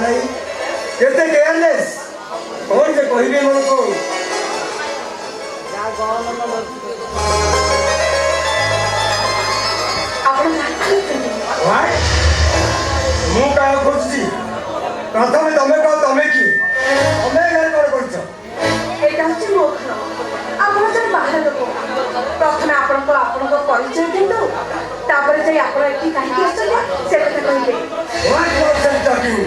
नहीं केते केयरलेस कौन से कहबे मन को व्हाट मु का खोजছি प्रथमे तमे कह तमे की तमे घर कर करछ এটা হচ্ছে মো ঘর আপন যে বাহার লোক প্রথমে আপনার পরিচয় দিন্তু তারপরে যাই আপন এটি কাহিকি আসছেন সে কথা কইবে व्हाट नॉनसेंस टॉकिंग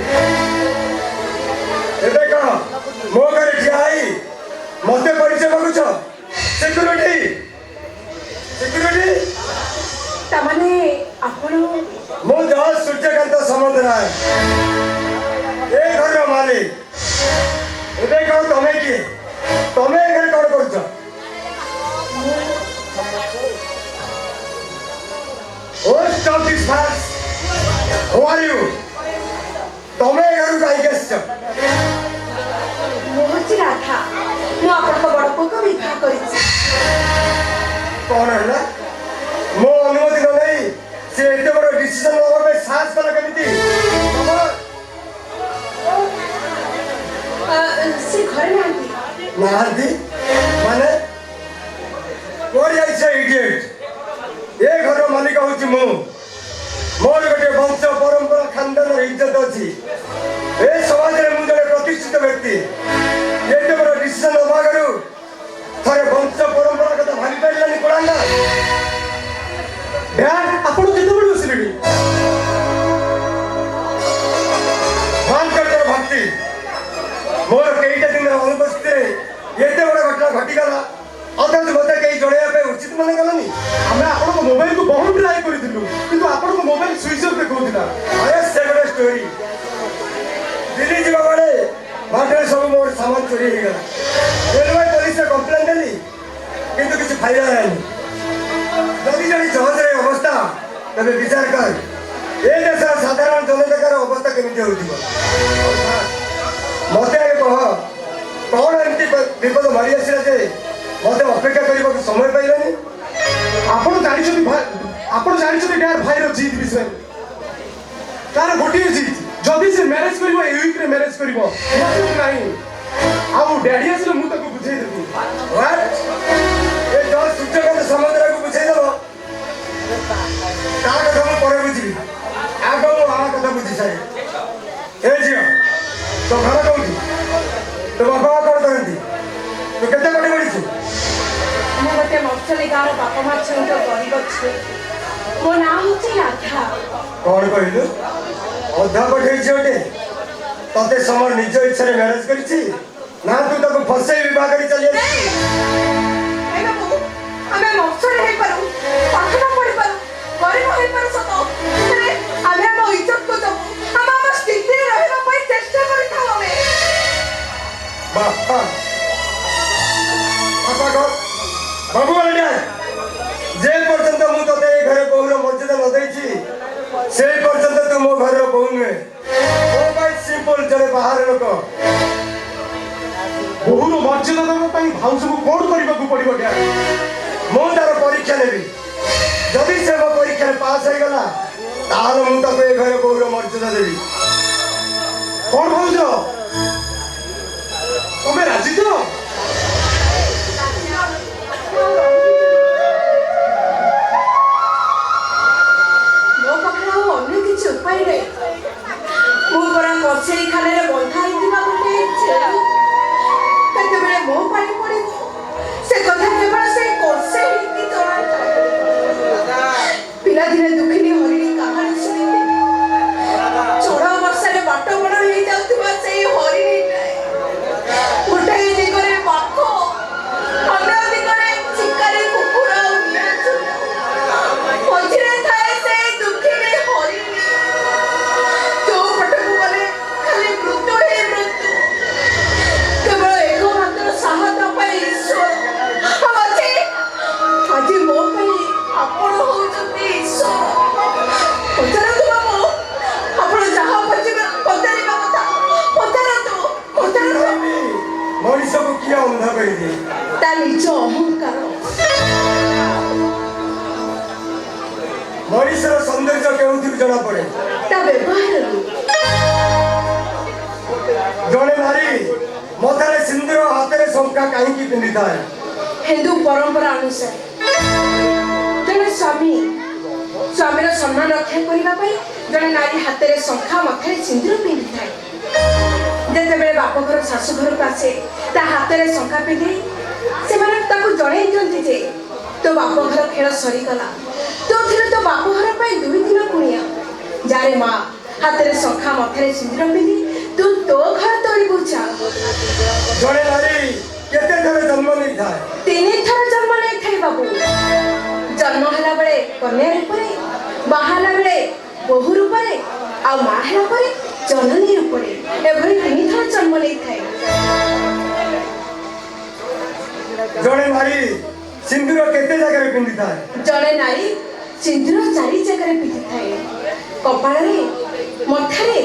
एबे कह मो घर जाई मते परिचय मागुछ सिक्युरिटी তামানে আপন मो जहाज सूर्यकांत समुद्राय ए घर मालिक एबे कह तमे की तमे घर कोन करछ oh stop this fast who are you तमे घर काई गेस्ट মো হচ্ছে রাধা মো আপনার বড় পুক বিবাহ করেছি कौन है ना मो अनुमति न नहीं से एते बड़ डिसीजन लेवा पे साहस कला केमिति সে ঘরে নাহি नाहंती माने कोर जाई छे इडियट ए घर मालिक होची मो मोर गटे वंश परंपरा खानदान रे इज्जत अछि ए समाज रे मु जने प्रतिष्ठित व्यक्ति एते बड़ डिसीजन लेवा करू थरे वंश परंपरा कथा भाबी पाइलानी कोडांगा ध्यान आपण केते बड़ बसिलेनी मान कर भक्ति मोर केईटा दिन अनुपस्थित एते बड़ घटना घटी गला अदर मते केई जणेया पे उचित माने गलानी हमें आपन मोबाइल को बहुत ट्राई करिदिलु किंतु आपन को मोबाइल स्विच ऑफ देखौतिला अरे सेगडे स्टोरी दिल्ली जीवा बड़े बाटे सब मोर सामान चोरी हो गला रेलवे पुलिस से कंप्लेंट देली किंतु किछ फायदा नहीं जदी जणी जहाज रे अवस्था तबे विचार कर ए देश साधारण जनताकर अवस्था केमिति होतिबो मते आगे कह कौन एमती विपद मारी आसिला जे मते अपेक्षा करबा समय पाइलानी आपन जानिछथि यार भाई रो जीत विषय तार गोटी जीत जदी से मैरिज करबो ए वीक रे मैरिज करबो मतलब नहीं आउ डैडी असले मु तको बुझाई देबी व्हाट ए जो सूर्यकांत समुद्र को बुझाई देबो ता कथा मु परे बुझी आगो मु आ कथा बुझी सारे ए जियो तो घर कोठी तो बाबा कोन करंती तो केते कोटी बढीछु मो गटे मछली गार बापा मां छंग गरीब छे मो नाम होची राधा कौन कहलु अधा पठेई छोटे तते समर निज इच्छा रे मैरिज करिछि ना तू तको फसे विवाह करी चली ए बाबू हमें मछली हे पारू पाठ ना पढ़ी पारू गरीब हे पारू सत रे हमें हम इज्जत को दबो हम स्थिति रे रहबा पई चेष्टा करि था हमें बापा को बाबू वाले जे पर्यंत मु तते घरे बहुर मर्यादा न देछि से पर्यंत तू मो घर बहु नुहे ओ भाई सिंपल जड़े बाहर लोक बहुर मर्यादा दबा पई भाउस को कोड करबा को पड़िबो क्या मु तार परीक्षा नेबी जदि से मो परीक्षा रे पास हो गला ताल मु तते घरे बहुर मर्यादा देबी कोन भाउस तमे राजी तो मो पखरा अन्य किछ उपाय रे मो परा कचेरी खाने रे बंधा हितिबा गोटे छेली कते बेले मो पानी पड़िबो से कथा केवल से कोसे हिति तोरा पिला दिने दुखिनी हरिणी कहानी सुनिते छोड़ा वर्षा रे बाटो बड़ हे जाउतबा से हरिणी गोटे दिगरे पाखो अन्य दिगरे चिकारी कुकुरा उन्या मझिरे थाए से दुखिनी हरिणी जो पटकु गले खाली मृत्यु हे मृत्यु केवल एकमात्र साहस पाई ईश्वर आज मो पाई आपण होउछन्ती ईश्वर पचारतु बाबू आपण जहा पचारिबा कथा पचारतु मनीष को किया अंधा कर दी ता निज अहंकार मनीष सौंदर्य केउथि जना पड़े ता व्यवहार ଜଣେ ନାରୀ ମଥାରେ ସିନ୍ଦୁର ହାତରେ ଶଙ୍ଖା କାହିଁକି ପିନ୍ଧିଥାଏ? ହିନ୍ଦୁ ପରମ୍ପରା ଅନୁସାରେ ଜଣେ ସ୍ୱାମୀର ସମ୍ମାନ ରକ୍ଷା କରିବା ପାଇଁ ଜଣେ ନାରୀ ହାତରେ ଶଙ୍ଖା ମଥାରେ ସିନ୍ଦୁର ପିନ୍ଧିଥାଏ। ଯେତେବେଳେ ବାପ ଘର ଶାଶୁ ଘରକୁ ଆସେ ତା ହାତରେ ଶଙ୍ଖା ପିନ୍ଧି ସେମାନେ ତାକୁ ଜଣେଇ ଦିଅନ୍ତି ଯେ ତୋ ବାପ ଘର ଖେଳ ସରିଗଲା, ତୋ ଥିଲେ ତୋ ବାପ ଘର ପାଇଁ 2 ଦିନ କୁଣିଆ। ଯାରେ ମା ହାତରେ ଶଙ୍ଖା ମଥାରେ ସିନ୍ଦୁର ପିନ୍ଧି ତୁ ତୋ ଘର ତୋଳିବୁ ଯା। ଜଣେ ନାରୀ କେତେ ଥର ଜନ୍ମ ନେଇଥାଏ? 3 ଥର ଜନ୍ମ ନେଇଥାଏ ବାବୁ। ଜନ୍ମ ହେଲା ବେଳେ କନ୍ୟା ରୂପରେ, ବାହା ହେଲା ବେଳେ ବୋହୂ ରୂପରେ, ଆଉ ମା ହେଲା ପରେ ଜନନୀ ରୂପରେ, ଏଭଳି 3 ଥର ଜନ୍ମ ନେଇଥାଏ। ଜଣେ ନାରୀ ସିନ୍ଦୁର କେତେ ଜାଗାରେ ପିନ୍ଧିଥାଏ? ଜଣେ ନାରୀ ସିନ୍ଦୁର 4 ଜାଗାରେ ପିନ୍ଧିଥାଏ। କପାଳରେ, ମଥାରେ,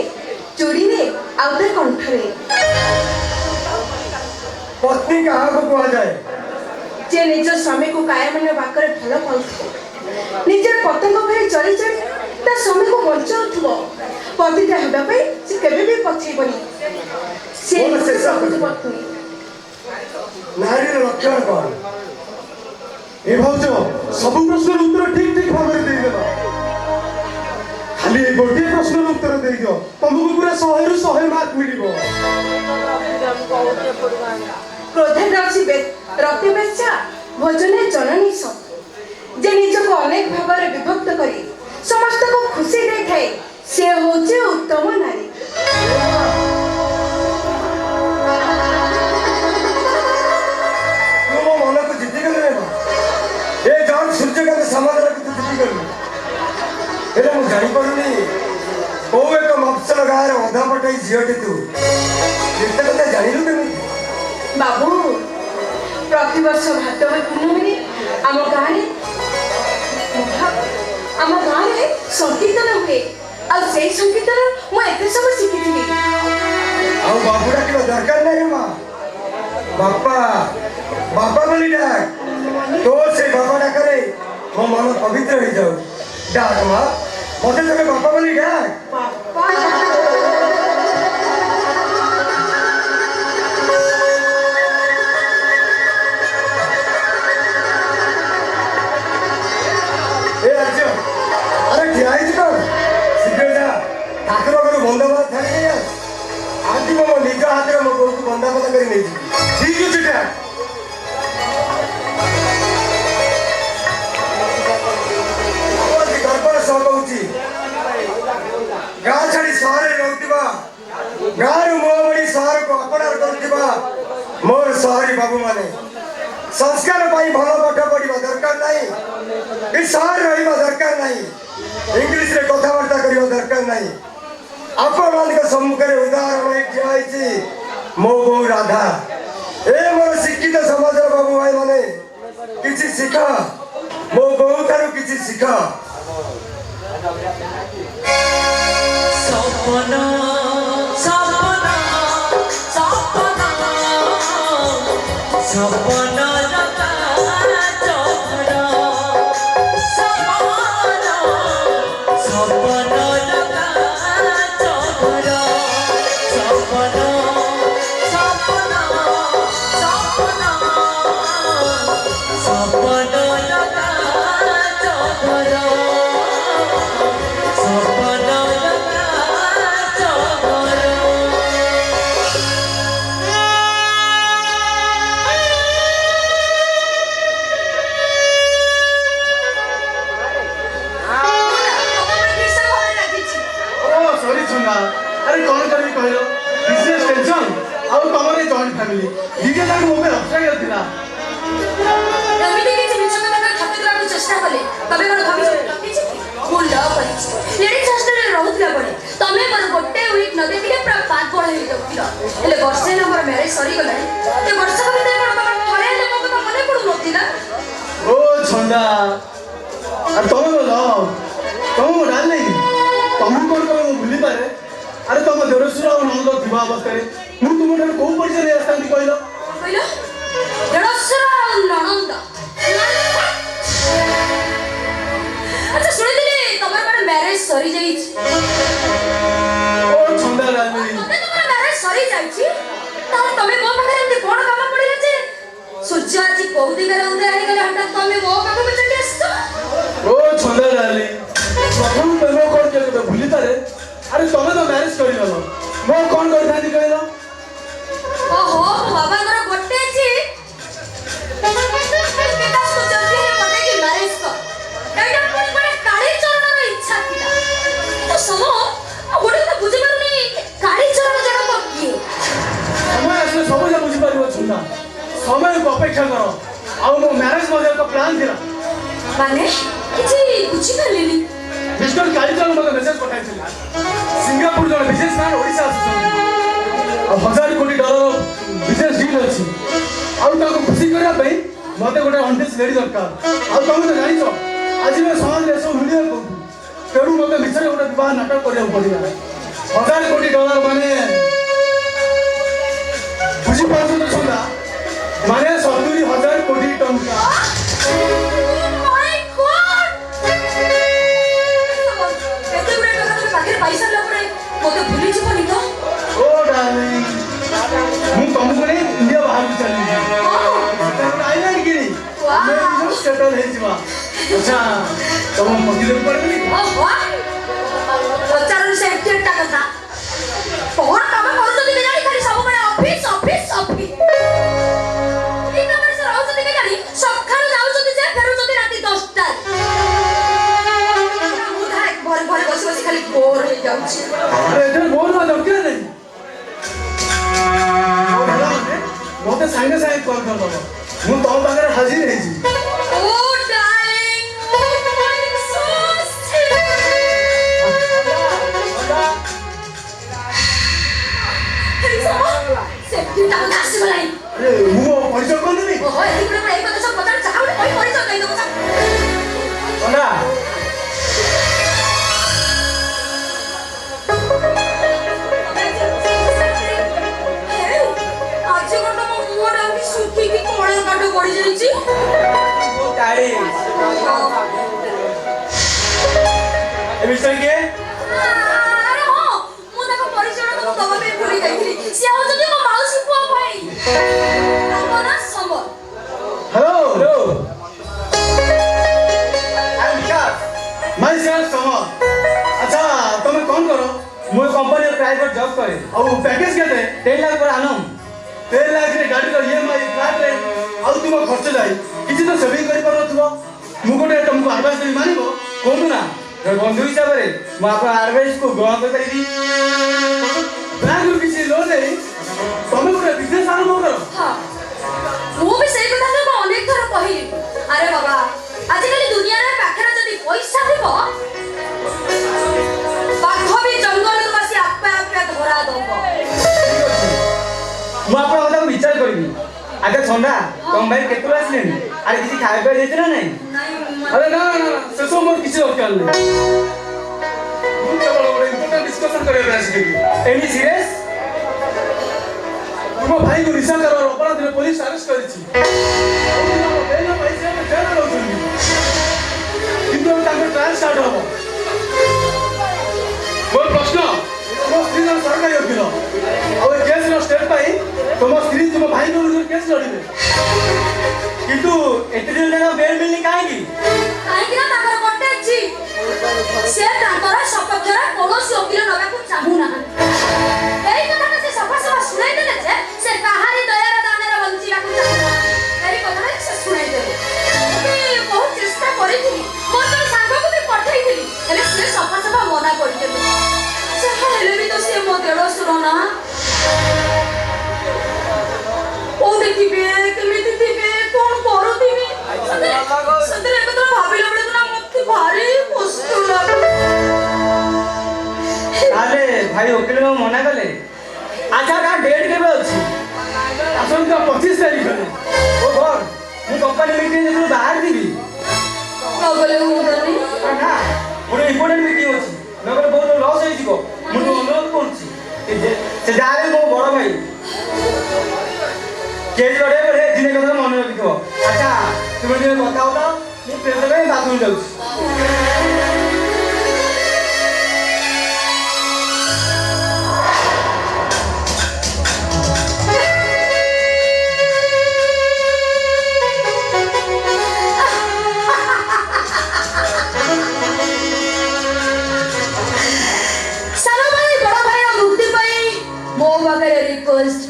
ଚୁଡ଼ିରେ ଆଉ ତା କଣ୍ଠରେ। ପତ୍ନୀ କାହାକୁ କୁହାଯାଏ? ଯେ ନିଜ ସ୍ୱାମୀକୁ କାୟମାନ ବାକରେ ଭଲ ପାଉଥିବ, ନିଜର ପତଙ୍ଗ ଭଳି ଚଳି ଚଳି ତା ସ୍ୱାମୀକୁ ବଞ୍ଚାଉଥିବ, ପତିତା ହେବା ପାଇଁ ସେ କେବେ ବି ପଛେଇବନି। ସେ ପତ୍ନୀ। ନାରୀର ଲକ୍ଷଣ କ'ଣ? ଏ ଭାଉଜ ସବୁ ପ୍ରଶ୍ନର ଉତ୍ତର ଠିକ ଠିକ ଭାବରେ ଦେଇଦେଲ। ଖାଲି ଗୋଟିଏ ପ୍ରଶ୍ନର ଉତ୍ତର ଦେଇଦିଅ, ତମକୁ ପୁରା 100ରୁ 100 ମାର୍କ ମିଳିବ। କ୍ରୋଧରେ ଅଛି ରକ୍ତବେଶ୍ୟା, ଭୋଜନେ ଜନନୀ ସତ୍। ଯେ ନିଜକୁ ଅନେକ ଭାବରେ ବିଭକ୍ତ କରି ସମସ୍ତଙ୍କୁ ଖୁସି ଦେଇଥାଏ, ସେ ହେଉଛି ଉତ୍ତମ ନାରୀ। ତୁ ମୋ ମନକୁ ଜିତିଗଲୁ ରେ ମା। ଏ ଜଣେ ସୂର୍ଯ୍ୟକାନ୍ତ ସମାଜକୁ ତୁ ଜିତିଗଲୁ। ହେଲେ ମୁଁ ଜାଣିପାରୁନି କୋଉ ଏକ ମଫସଲ ଗାଁର ଅଧା ପଟେଇ ଝିଅଟି ତୁ ଏତେ କଥା ଜାଣିଲୁ କେମିତି? ବାବୁ, ପ୍ରତିବର୍ଷ ଭାତବାଇ ପୂର୍ଣ୍ଣମୀରେ ଆମ ଗାଁରେ ସଂକୀର୍ତ୍ତନ ହୁଏ, ଆଉ ସେଇ ସଂକୀର୍ତ୍ତନ ମୁଁ ଏତେ ସବୁ ଶିଖିଥିଲି। ଆଉ ବାବୁ ଡାକିବା ଦରକାର ନାହିଁ ମା। ବାପା ବାପା ବୋଲି ଡାକ। ତୋ ସେ ବାପା ଡାକରେ ମୋ ମନ ପବିତ୍ର ହେଇଯାଉ। ଡାକ ମା, ମତେ ତମେ ବାପା ବୋଲି ଡାକ। ବାପା ଏ ଆର୍ଯ୍ୟ, ଆରେ ଠିଆ ହେଇଛି କଣ? ଶୀଘ୍ର ଯା ଠାକୁର ଘରୁ ବନ୍ଦାପନା ଛାଡ଼ି ନେଇ ଆସ। ଆଜି ମୋ ନିଜ ହାତରେ ମୋ ବୋଉକୁ ବନ୍ଦାପନା କରି ନେଇଯିବି। ଠିକ ଅଛି ଡାକ। ଗର୍ବର ସହ କହୁଛି, ଗାଁ ଛାଡ଼ି ସହରରେ ରହୁଥିବା, ଗାଁରୁ ମୁହଁ ମୋଡ଼ି ସହରକୁ ଅପଣାର କରୁଥିବା ମୋର ସହରୀ ବାବୁମାନେ, ସଂସ୍କାର ପାଇଁ ଭଲ ପାଠ ପଢ଼ିବା ଦରକାର ନାହିଁ, ଏ ସହର ରହିବା ଦରକାର ନାହିଁ, ଇଂଲିଶରେ କଥାବାର୍ତ୍ତା କରିବା ଦରକାର ନାହିଁ। ଆପଣମାନଙ୍କ ସମ୍ମୁଖରେ ଉଦାହରଣ ହେଇ ଠିଆ ହେଇଛି ମୋ ବୋଉ ରାଧା। ଏ ମୋର ଶିକ୍ଷିତ ସମାଜର ବାବୁ ଭାଇ ମାନେ, କିଛି ଶିଖ, ମୋ ବୋଉ ଠାରୁ କିଛି ଶିଖ। ସପନ ସପନ ସପନ ସପନ ଆରେ କଣ କରିବି କହିଲ, ବିଜନେସ୍ ଟେନସନ ଆଉ ତମର ଏ ଜଏଣ୍ଟ ଫ୍ୟାମିଲି ଦିଟା ଯାକ ମୋ ପାଇଁ ଅବଷ୍ଟ୍ରାକ୍ଟ ଥିଲା। ଏମିତି କିଛି ମିଛ କଥା କହି ଠକି ଦେବାକୁ ଚେଷ୍ଟା କଲେ ତମେ କଣ ଭାବିଛ ମୁଁ ଲ କରିଛି ଲେଡିଜ୍ ହଷ୍ଟେଲରେ ରହୁଥିଲା ବେଳେ ତମେ ମୋର ଗୋଟେ ୱିକ୍ ନ ଦେଖିଲେ ପୁରା ପାଗଳ ହେଇଯାଉଥିଲ। ହେଲେ ବର୍ଷେ ହେଲା ମୋର ମ୍ୟାରେଜ ସରିଗଲାଣି, ଏ ବର୍ଷ ଭିତରେ କଣ ତମର ଥରେ ହେଲେ ମୋ କଥା ମନେ ପଡୁନଥିଲା? ଓ ଛଣ୍ଡା, ଆରେ ତମେ ବୋଲ ତମେ ମୋ ଡାର୍ଲିଂ, ତମକୁ କଣ ତମେ ମୁଁ ଭୁଲିପାରେ? ଆରେ ତମ ଦେଢ଼ଶୁର ଆଉ ନଣନ୍ଦ ଥିବା ଅବସ୍ଥାରେ ମୁଁ ତୁମଠାରୁ କୋଉ ପରିଚୟ ନେଇ ଆସିଥାନ୍ତି କହିଲ? କହିଲ ଦେଢ଼ଶୁର ଆଉ ନଣନ୍ଦ। ଆଚ୍ଛା ଶୁଣିଥିଲି ତମର କଣ ମ୍ୟାରେଜ ସରିଯାଇଛି? ଓ ଛଣ୍ଡା ଡାର୍ଲିଂ, ତମର ମ୍ୟାରେଜ ସରି ଯାଇଛି ତାହେଲେ ତମେ ମୋ ପାଖରେ ଏମିତି କଣ କାମ ପଡ଼ିଲା ଯେ ସୂର୍ଯ୍ୟ ଆଜି କୋଉ ଦିଗରେ ଉଦୟ ହେଇଗଲେ ହଠାତ୍ ତମେ ମୋ ପାଖକୁ ଚାଲି ଆସିଛ? ଓ ଛନ୍ଦା ଡାଲି ପ୍ରଥମ ପ୍ରେମ କଣ କେବେ ଭୁଲି ପାରେ? ଆରେ ତମେ ତ ମ୍ୟାରେଜ କରିଗଲ, ମୁଁ କଣ କରିଥାନ୍ତି କହିଲ? ଓହୋ ବାବାଙ୍କର ଗୋଟେ ଜି ବିକାଶକୁ ଜଲ୍ଦି ହେଲେ ପଟେଇକି ମ୍ୟାରେଜ କର। ଏଇଟା ପୁଣି ଗୋଟେ କାଳୀଚରଣର ଇଚ୍ଛା ଥିଲା। ତ ଶୁଣ ଗୋଟେ କଥା ବୁଝିପାରୁନି କାଳୀଚରଣ ଜଣକ କିଏ? ସମୟ ଆସିଲେ ସବୁ ଯାକ ବୁଝିପାରିବ ଛନ୍ଦା। ସମୟକୁ ଅପେକ୍ଷା କର। ଆଉ ମୋ ମ୍ୟାରେଜ ମଧ୍ୟ ଏକ ପ୍ଲାନ୍ ଥିଲା। ମାନେ କିଛି ବୁଝିପାରିଲିନି। ମିଷ୍ଟର କାଳିଚରଣ ମୋତେ ମେସେଜ ପଠାଇଥିଲେ। ସିଙ୍ଗାପୁର ଜଣେ ବିଜନେସମ୍ୟାନ ଓଡ଼ିଶା ଆସୁଛନ୍ତି ଆଉ $1,000 କୋଟି ବିଜନେସ ଡିଲ୍ ଅଛି। ଆଉ ତାଙ୍କୁ ଖୁସି କରିବା ପାଇଁ ମୋତେ ଗୋଟେ ଅଣ୍ଟିସ୍ ଲେଡି ଦରକାର। ଆଉ ତମେ ତ ଜାଣିଛ ଆଜିର ସମାଜରେ ଏସବୁ ଭିଡ଼ିଓ କରୁଛୁ, ତେଣୁ ମୋତେ ମିଛରେ ଗୋଟେ ବିବାହ ନାଟକ କରିବାକୁ ପଡ଼ିଲା। $1,000 କୋଟି ମାନେ ବୁଝିପାରୁଛ ତ ଛନ୍ଦା? ମାନେ 70,000 କୋଟି ଟଙ୍କା। ମୋତେ ଭୁଲି ଯିବନି ତ? ଓ ଡାର୍ଲିଂ, ମୁଁ ତମକୁ ନେଇ ଇଣ୍ଡିଆ ବାହାରକୁ ଚାଲିବି। ଆଇଲାଣ୍ଡ କିଣି ସେଟଲ ହେଇଯିବା। ଆଚ୍ଛା ତମ ମନ୍ଦିରକୁ ପଡ଼ିବନି? ପଚାରୁନି ସେ ଏଟା କଥା କଣ କାମ କରୁଛନ୍ତି କେଜାଣି? ଖାଲି ସବୁବେଳେ ଅଫିସ ଅଫିସ ଅଫିସ। ଏଇ କାମରେ ସେ ରହୁଛନ୍ତି କେଜାଣି? ସକାଳୁ ଯାଉଛନ୍ତି ଯେ ଫେରୁଛନ୍ତି ରାତି 10ଟାରେ। ମୁଁ ଘରେ ଘରେ ବସି ବସି ଖାଲି ବୋର ହେଇଯାଉଛି। ଆରେ ଏଠାରେ ବୋର ହବା ଦରକାର ନାହିଁ। ମୋତେ ସାଙ୍ଗେ ସାଙ୍ଗେ କଲ୍ କରିଦେବ, ମୁଁ ତମ ପାଖରେ ହାଜିର ହେଇଯିବି। Oh darling, oh my so ସେଫ୍ଟିଟା କଥା ଆସିଗଲାଣି। ଆରେ ମୁଁ ପରିଚୟ କରିଦେବି। ଓହୋ ଏଇ ଗୋଟେ ଏଇ କଥା ସବୁ ପଚାର ଯାହା ଗୋଟେ କହି ପରିଚୟ ଦେଇଦେବ। ଛନ୍ଦା ଆଜି କଣ ତମ ମୁହଁଟା ଏମିତି ଶୁଖିକି କଳା କାଠ ପଡ଼ିଯାଇଛି? ଆରେ ହଁ ମୁଁ ତାଙ୍କ ପରିଚୟ ତମକୁ ଦବା ପାଇଁ ଭୁଲି ଯାଇଥିଲି। ସିଏ ହଉଛନ୍ତି ମୋ ମାଉସୀ ପୁଅ ଭାଇ। ତାଙ୍କ ନାଁ ସମର। ହ୍ୟାଲୋ ମାଇ ସେଲ୍ଫ ସମର। ଆଚ୍ଛା ତମେ କଣ କର? ମୁଁ कंपनी प्राइवेट जॉब करे ଆଉ ପ୍ୟାକେଜ କେତେ? 10 लाख पर आनम 10 ଲାଖରେ ଗାଡ଼ିର EMI ଫ୍ଲାଟ୍ ରେଣ୍ଟ ଆଉ ତୁମ ଖର୍ଚ୍ଚ ଯାଇ କିଛି ତ ସେଭିଂ କରିପାରୁନଥିବ। ମୁଁ ଗୋଟେ ତମକୁ ଆଡଭାନ୍ସ ଦେବି, ମାନିବ? कोन ना बंधु हिसाब रे मैं आपन एडवाइस को ग्रहण कर करी ବ୍ୟାଙ୍କରୁ କିଛି ଲୋନ୍ ନେଇ ତମେ ଗୋଟେ ବିଜନେସ୍ ଆରମ୍ଭ କର। ହଁ ମୁଁ ବି ସେଇ କଥା ତ ଅନେକ ଥର କହିଲି। ଆରେ ବାବା ଆଜିକାଲି ଦୁନିଆରେ ପାଖରେ ଯଦି ପଇସା ଥିବ ବାଘ ବି ଜଙ୍ଗଲରୁ ଆସି ଆପେ ଆପେ ଧରା ଦବ। ମୁଁ आपन କଥା विचार करबी। आगे ठंडा तुम भाई केतु आसलेनी अरे किसी खाए पे देते ना नहीं? ଆରେ ନା ସେସବୁ ମୋର କିଛି ଦରକାର ନାହିଁ। ମୁଁ କେବଳ ଗୋଟେ ଇମ୍ପୋର୍ଟାଣ୍ଟ ଡିସ୍କସନ୍ କରିବା ପାଇଁ ଆସିଥିଲି। Any serious? ତୁମ ଭାଇଙ୍କୁ ନିଶା କାରବାର ଅପରାଧରେ ପୋଲିସ ଆରେଷ୍ଟ କରିଛି। ଜେଲରେ ରହୁଛନ୍ତି, କିନ୍ତୁ ଏବେ ତାଙ୍କର ଟ୍ରାଏଲ ଷ୍ଟାର୍ଟ ହବ। ମୋର ପ୍ରଶ୍ନ, ତୁମ ସ୍ତ୍ରୀ ଜଣେ ସରକାରୀ ଓକିଲ, ଆଉ ଏ କେସ୍ର ଷ୍ଟେଟ୍ ପାଇଁ ତୁମ ସ୍ତ୍ରୀ ତୁମ ଭାଇଙ୍କ ବିରୁଦ୍ଧରେ କେସ୍ ଲଢ଼ିବେ। किंतु एते दिन तक बेल मिलनी काहे की? କାହିଁକି ନା ତାଙ୍କର ଗୋଟେ ଅଛି ସେ ତାଙ୍କର ସପକ୍ଷରେ କୌଣସି ଓକିଲ ନେବାକୁ ଚାହୁଁନାହାନ୍ତି। ଏଇ କଥାଟା ସେ ସଫା ସଫା ଶୁଣାଇ ଦେଲେ ଯେ ସେ କାହାରି ଦୟାର ଦାନରେ ବଞ୍ଚିବାକୁ ଚାହୁଁନାହାନ୍ତି। ଏଇ କଥାଟା ସେ ଶୁଣାଇ ଦେଲେ। ମୁଁ ବି ବହୁତ ଚେଷ୍ଟା କରିଥିଲି, ମୋର ଜଣେ ସାଙ୍ଗକୁ ବି ପଠେଇଥିଲି, ହେଲେ ସେ ସଫା ସଫା ମନା କରିଦେଲେ। ଯାହା ହେଲେ ବି ତ ସିଏ ମୋ ଦେଢ଼ଶୁର ନା। କୋଉଠି ଥିବେ, କେମିତି ଥିବେ, କଣ କରୁଥିବେ, ସେଥିରେ ଏକ ଥର ଭାବିଲା ବେଳକୁ ନା ମତେ ଭାରି କଷ୍ଟ ଲାଗେ। ताले भाई वकील में मना कले अच्छा का डेट केबे अछि? ଆସନ୍ତା 25 ତାରିଖରେ। ओ घर मु कंपनी मीटिंग जे बाहर दिबी ନଗଲେ ହୁଅନ୍ତାନି। ना मोर इंपोर्टेंट मीटिंग अछि नगर बहुत लॉस होई जिवो मु अनुरोध करछि से जारे मो बड़ भाई केज लड़े बड़े दिने कथा मन रखिथो। अच्छा तुम जे কথা होता मु प्रेम में बाथरूम जाउछि।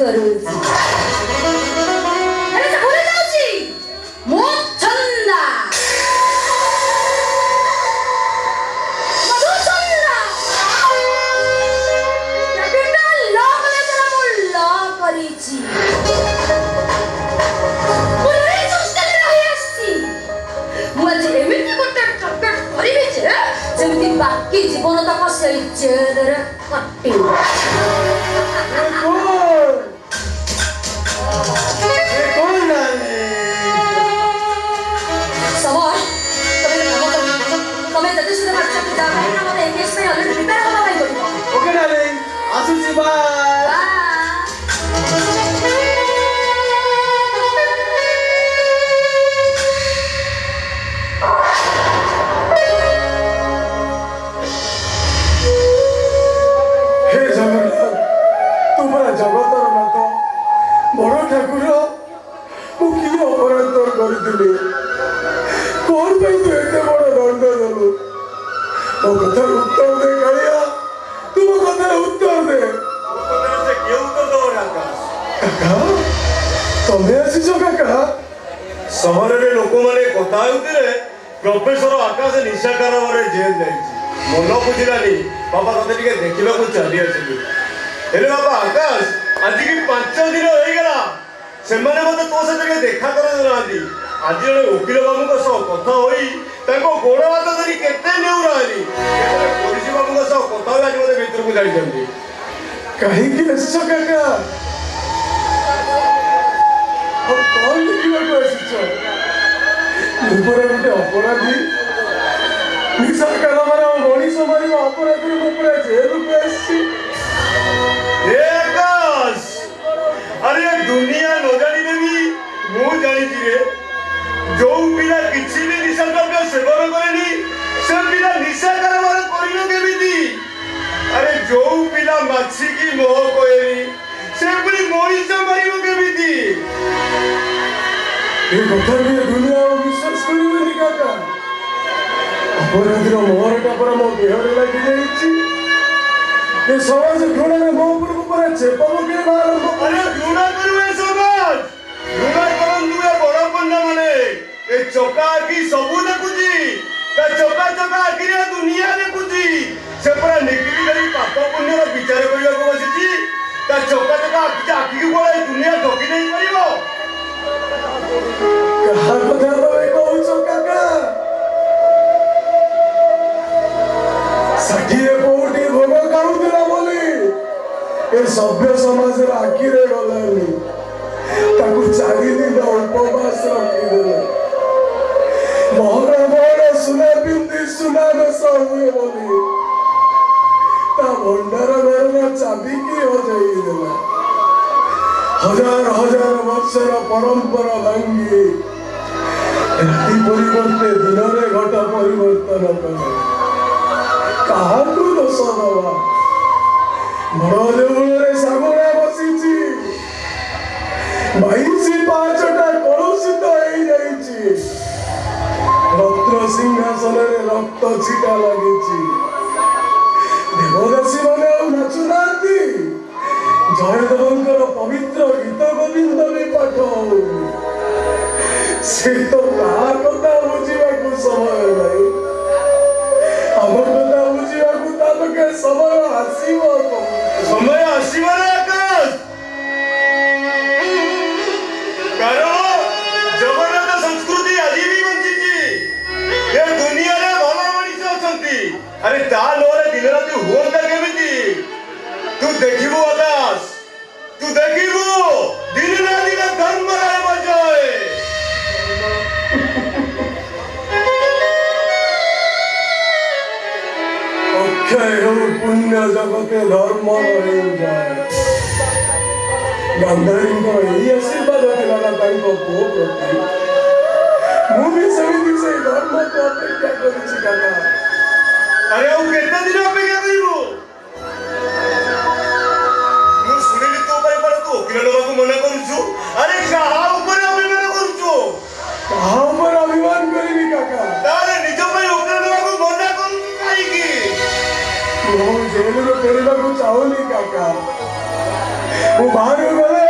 କରୁଛି ହେଲେ ସେ ଭୁଲି ଯାଉଛି ମୁଁ ଚନ୍ଦା ମଧୁଚନ୍ଦ୍ର କ୍ୟାପିଟାଲ ଲ କଲେଜରେ ମୁଁ ଲ କରିଛି ମୁଁ ଏଇ ସଂସ୍ଥାରେ ରହି ଆସିଛି ମୁଁ ଆଜି ଏମିତି ଗୋଟେ ଟର୍ଗେଟ କରିବି ଯେ ଯେମିତି ବାକି ଜୀବନ ତକ ସେଇ ଜେଲରେ କଟିବ ତମେ ଯଦି ସୁଦ୍ଧା ପାଠ ପିତା ମୋତେ ଏନ୍ଗେଜ୍ ପାଇଁ ଅଲରେଡି ପ୍ରିପେୟାର ହେବା ପାଇଁ ପଡ଼ିବ ଓକେ ଡାର୍ଲିଂ ଆସୁଛି ବାଏ हे जगन्नाथ तू बड़ा जगतर नाथ बड़ ठाकुर मु कि अपराध तोर करी कौन पे तू एते बड़ दंड देलु मो कथा उत्तर दे कालिया तू मो कथा उत्तर दे से के उत्तर दो काका तमे आसीছো काका ସହରରେ ଲୋକମାନେ କଥା ହେଉଥିଲେ ପ୍ରଫେସର ଆକାଶ ନିଶା କାରବାରରେ ଜେଲ ଯାଇଛି ମନ ବୁଝିଲାନି ବାପା ତତେ ଟିକେ ଦେଖିବାକୁ ଚାଲି ଆସିଲି ହେଲେ ବାପା ଆକାଶ ଆଜିକି 5 ଦିନ ହେଇଗଲା ସେମାନେ ମୋତେ ତୋ ସହିତ ଟିକେ ଦେଖା କରାଉନାହାନ୍ତି ଆଜି ଜଣେ ଓକିଲ ବାବୁଙ୍କ ସହ କଥା ହୋଇ ତାଙ୍କ ଗୋଡ଼ ହାତ ଧରି କେତେ ନେଉନାହାନ୍ତି ପୋଲିସ ବାବୁଙ୍କ ସହ କଥା ହୋଇ ଆଜି ମୋତେ ଭିତରକୁ ଯାଇଛନ୍ତି କାହିଁକି ଆସିছো କାକା ଆଉ କଣ ଲେଖିବାକୁ ଆସିଛ ମୁଁ ପରା ଗୋଟେ ଅପରାଧୀ ନିଶା କାରବାର ମଣିଷ ମାରିବା ଅପରାଧୀ ମୁଁ ପୁରା ଜେଲକୁ ଆସିଛି हे आकाश अरे दुनिया न जानिले भी मु जानिछि रे जो पिला किछि भी निशा द्रव्य सेवन करेनी से पिला निशा कारोबार करिलो केमिति अरे जो पिला माछी की मोह कोएनी से पुरी मଣିଷ मारिबो केमिति ଏ କଥା ବି ଦୁନିଆ ଆଉ ବିଶ୍ୱାସ କରିବେନି କାକା ଅପରାଧୀର ମୋହରଟା ପରା ମୋ ଦେହରେ ଲାଗିଯାଇଛି ଏ ସମାଜ ଘୃଣାରେ ମୋ ଉପରକୁ ପରା ଚେପ ପକେଇବା ଆରମ୍ଭ अरे घृणा करू ए समाज घृणा करंतु ए बड़ पंडा माने ए चका की सबु देखुची ता चका चका आखिर दुनिया देखुची से परा निकली गई पाप पुण्यर विचार करिया को बसिची ता चका चका आखि की गोळा दुनिया ठकी नहीं परिबो କାହା କଥା ତମେ କହୁଛ କାକା ଷାଠିଏ କୋଉଠି ଭୋଗ ଖାଉଥିଲା ବୋଲି ଏ ସଭ୍ୟ ସମାଜର ଆଖିରେ ଗଲାନି ତାକୁ 4 ଦିନ ଉପବାସ ରଖିଦେଲେ ମହରା ବଡ଼ ସୁନା ପିନ୍ଧି ସୁନା ବେଶ ହୁଏ ବୋଲି ତା ଭଣ୍ଡାର ଘରର ଚାବିକି ହଜାଇ ଦେଲା हजार हजार वर्षर परंपरा भांगी राति परिवर्ते दिन में घट परिवर्तन करे क्या दोष दवा बड़ देवल सागरा बसी 22-5टा कलुषित रत्न सिंहासन रक्त छिटा लगी देवदासी मैंने नाचुना जयदेवंकर पवित्र गीत गोविंद भी पाठ से तो कथा बुझा समय नहीं आम कथा बुझा समय आसव समय आसीबो रे आकाश कारण जगन्नाथ संस्कृति आज भी बंचिची ए दुनिया रे भल मनीष अछंती अरे ता नोरे दिन राति हुंता केमिति तू देखिबो आकाश तू देखिबो दिन राति धर्म रे बजाए अक्षय पुण्य जगते धर्म रही जाए गांधारी आशीर्वाद दिला पुओ प्रति मुझे से धर्म को अपेक्षा कर अरे वो केते दिन अपेक्षा करिबो मु सुनिली तो भाई पर तू ओकिल लोग मना करूछु अरे कहा ऊपर अभिमान करूछु कहाँ पर अभिमान करी काका तारे निज भाई ओकिल लोग मना करूछु काई की ମୁଁ ଜେଲରୁ ଫେରିବାକୁ ଚାହୁଁନି କାକା ମୁଁ ବାହାରକୁ ଗଲେ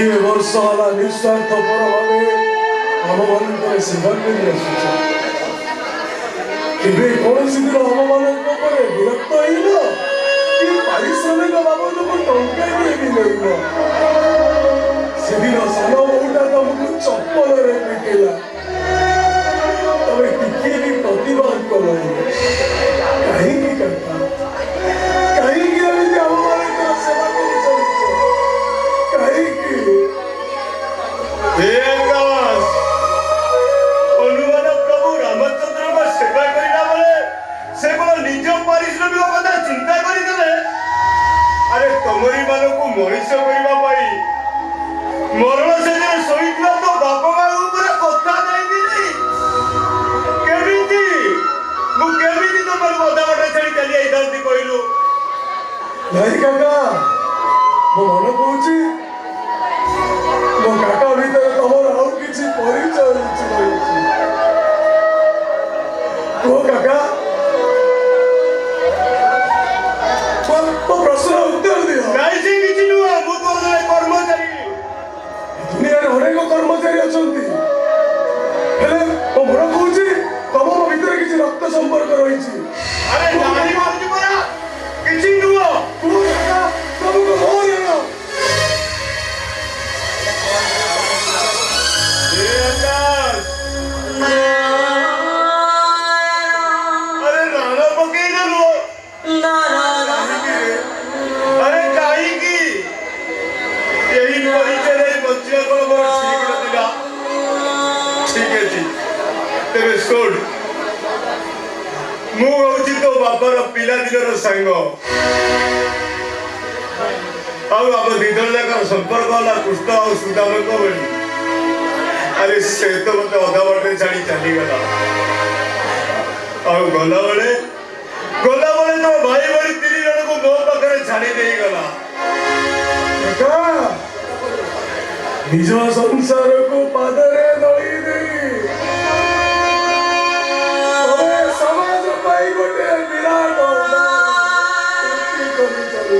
कोड़े वर्ष है निस्वार्थ पर भाव आम मान सेवा कर कौन दिन आम मान विरक्त हो पारिश्रमिक बाबद को टंका भी नहीं से दिन सान बोटा तुमको चप्पल पिटेला तबे टिके भी प्रतिवाद कल कहीं कहीं आम मान सेवा कर हनुमान प्रभु रामचंद्र सेवा करला बेले से निज पारिश्रमिक कथा चिंता करदे अरे तमरी मान को मनीष करने मरण से शहीद तो बाप माँ कथा नहीं केमी तुम अधा बाटे छाड़ी चली आई कहलु नहीं काका मो मन कहूँ मो काका भीतर तमर आउ किसी परिचय काका प्रश्न उत्तर दियो नहीं से किसी नुआ मु तो कर्मचारी दुनिया रे अनेक कर्मचारी अछंती हेले मो मन कहूँ तम भीतर किसी रक्त संपर्क रही अरे जानी मारती परा किसी नुआ काका तुमको मोर जानो अरे राणा पकई देलो अरे काई की यही परिचय रे बच्चा को मोर ठीक नथिला ठीक है जी तेरे सुन मु होची तो बापर पिला दिनर संग ଆଉ ଆମ ଦିଜଣ ଯାକର ସମ୍ପର୍କ ହେଲା କୃଷ୍ଣ ଆଉ ସୁଦାମଙ୍କ ଭଳି ଆରେ ସେ ତ ମତେ ଅଧା ବାଟରେ ଛାଡ଼ି ଚାଲିଗଲା ଆଉ ଗଲାବେଳେ ତୋ ଭାଇ ଭଳି 3 ଜଣଙ୍କୁ ମୋ ପାଖରେ ଛାଡ଼ି ଦେଇଗଲା काका निज संसार को पादरे दई देई तबे समाज पाई गोटे विराट करी चली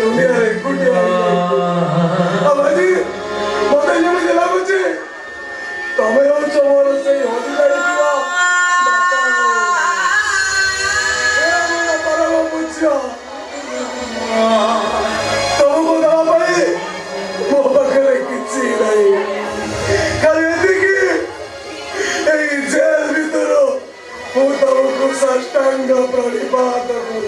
दुनिया रे गुटिया अब अजी मते जमी लागुचे तमे हो मोर से होदी जाई दिवा बापा ए मोर परम पूज्य तुमको दवा पाई मो पाखरे किछि नहीं खाली एतिकी एई जेल भीतर मु तुमको साष्टांग प्रणिपात करू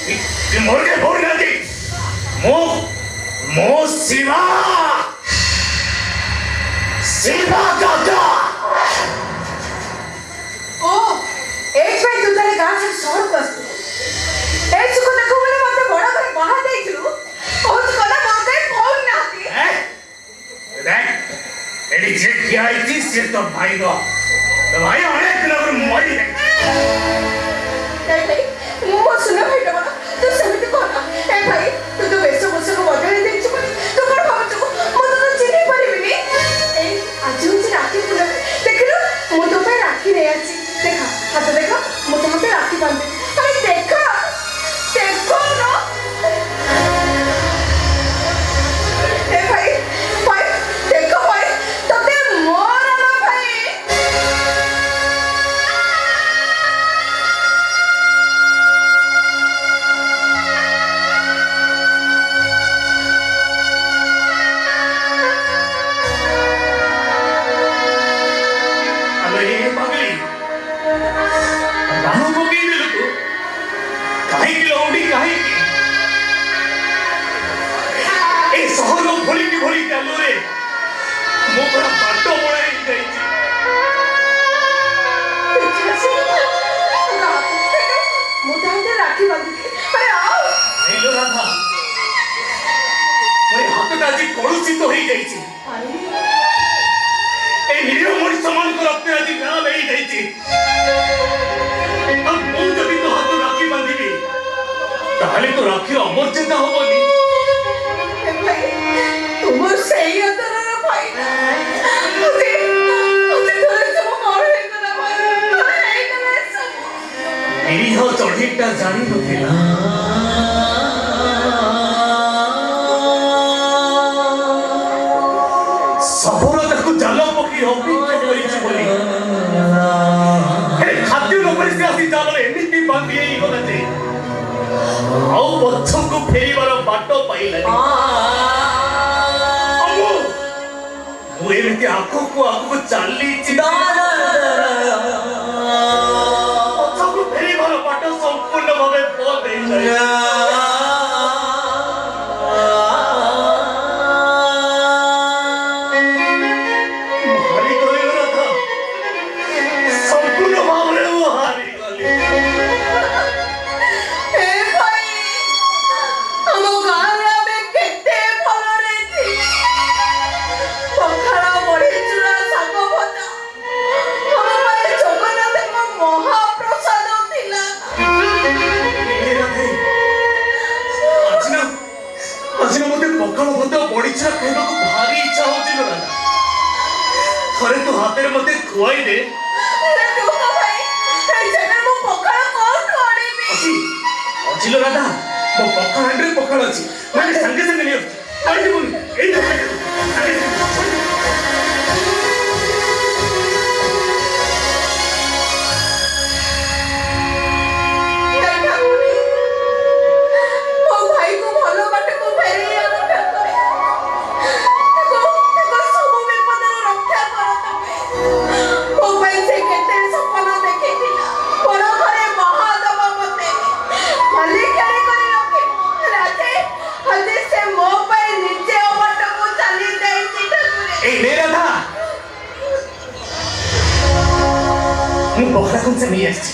मोरके भोर नदी मो मो शिवा शिवा काका ଓ ଏଇଥିପାଇଁ ତୁ ତାହେଲେ ଗାଁ ଛାଡ଼ି ସହରକୁ ଆସିଛୁ ଏ ସୁଖ ଦେଖୁ ବୋଲି ମତେ ବଡ଼ କରି ବାହା ଦେଇଥିଲୁ କହୁଛୁ କଲା ମତେ ଫୋନ୍ ନାହାନ୍ତି देख एडी जे किया इति से तो भाई दो तो भाई अनेक दिन पर मरी गई ए भाई ମୁଁ ସୁନା ଭାଇଟା ବଡ଼ ତୁ ସେମିତି କହନା ଏ ଭାଇ ତୁ ତ ବେଶ ପୋଷାକ ବଦଳେଇ ଦେଇଛୁ ବୋଲି ତୁ କ'ଣ ଭାବୁଛୁ ମୁଁ ତୋତେ ଚିହ୍ନି ପାରିବିନି ଏ ଆଜି ହେଉଛି ରାକ୍ଷୀ ପୂର୍ଣ୍ଣମୀ ଦେଖିଲୁ ମୁଁ ତୋ ପାଇଁ ରାକ୍ଷୀ ନେଇ ଆସିଛି ଦେଖା ହାତ ଦେଖ ମୁଁ ତୋ ହାତେ ରାକ୍ଷୀ ବାନ୍ଧେ ଆରେ ଦେଖ ଦେଖ ଏ ଭାଇ ଭାଇ ଦେଖ ଭାଇ ତୋତେ ମୋର ନା ଭାଇ अरे ये पगली रानू को की दिल तू काहे की लौंडी काहे की ए सहर भोली चालू रे मो पूरा बाटो बड़ाई जाई ମୁଁ ତା ହାତରେ ରାକ୍ଷୀ ବାନ୍ଧିବି ଆରେ ଆଉ हेलो राधा मोरे हाथ का जी कलुषित हो जाई ए निरीह मनुष्य मान को रक्त आज गाँ लई जाई अब मु जदि तो हाथ राखी बांधिबी ताहले तो राखी अमर्यादा होबनी ए भाई तुमर सेही अतरर भाई मुझे थोड़े सब मार है करा भाई अरे ए करे सब निरीह चढ़ीटा जानी नथिला सफलताକୁ ଜାଲ ପକେଇ ଅପେକ୍ଷା କରିଛି ବୋଲି ହେଲେ ଖାଦ୍ୟ ନକରି ସେ ଆସି ଜାଲରେ ଏମିତି ବାନ୍ଧି ହେଇଗଲା ଯେ ଆଉ ପଛକୁ ଫେରିବାର ବାଟ ପାଇଲାନି ମୁଁ ଏମିତି ଆଗକୁ ଚାଲିଛି ପଛକୁ ଫେରିବାର ବାଟ ସମ୍ପୂର୍ଣ୍ଣ ଭାବେ ବନ୍ଦ ହେଇଯାଏ थरे तो हाथ मत खुआई दे अच्छी राधा मो पखाड़ हांडे पखाड़ अच्छी मैंने संगे संगे नहीं आइए बोली ए पखड़ा कौन से नहीं आसी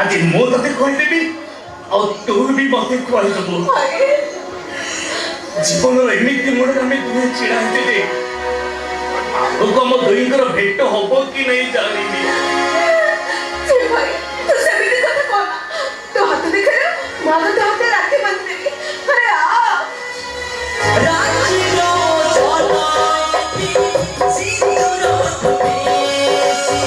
आज मो तते कहि देबी और तू भी मते कहि देबो जीवन एमिति मोर हमें तुम्हें चिड़ा दे आगो को मो दुईकर भेट होबो कि नहीं जानिनी जी भाई तू सेमिति कथा कोना तो हाथ देखे मां तो हाथ राखी बांध देबी अरे आ राखी रो चला सिंदूर पेसी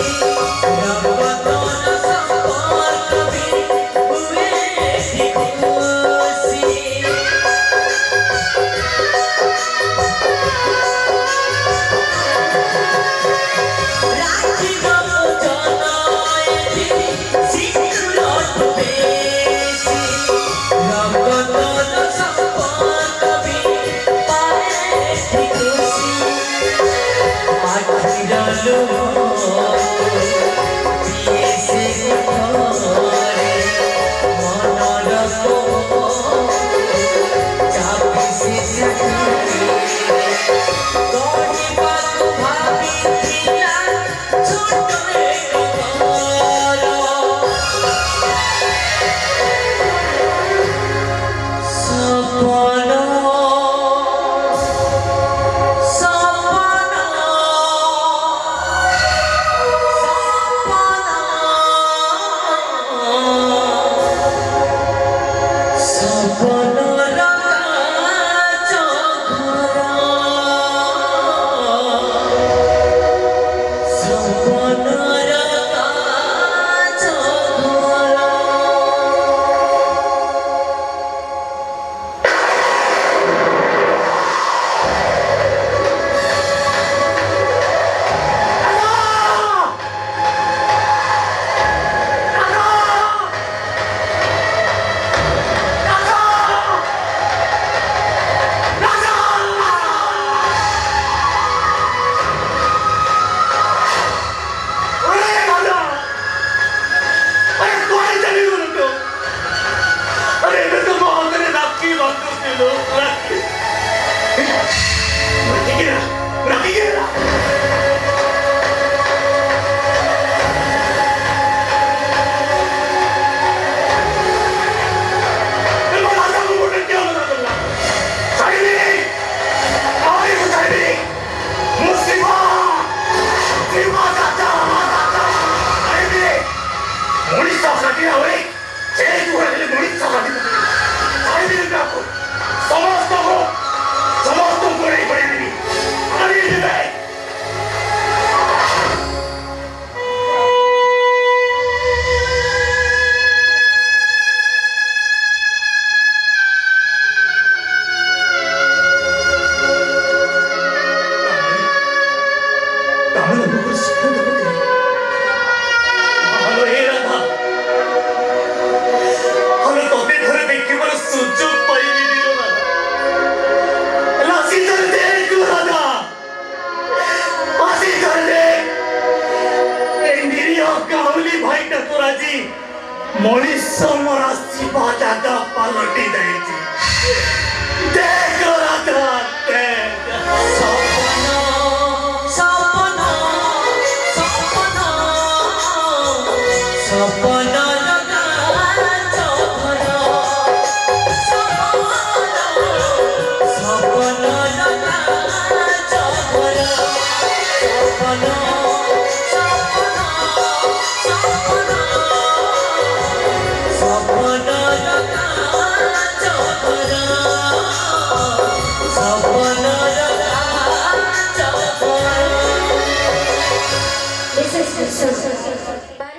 Yes, ସପନର କାଚ ଘର ସପନର କାଚ ଘର ମଣିଷ ମରା ଶିବ ଜାଗା ପାଲଟି ଯାଇଛି।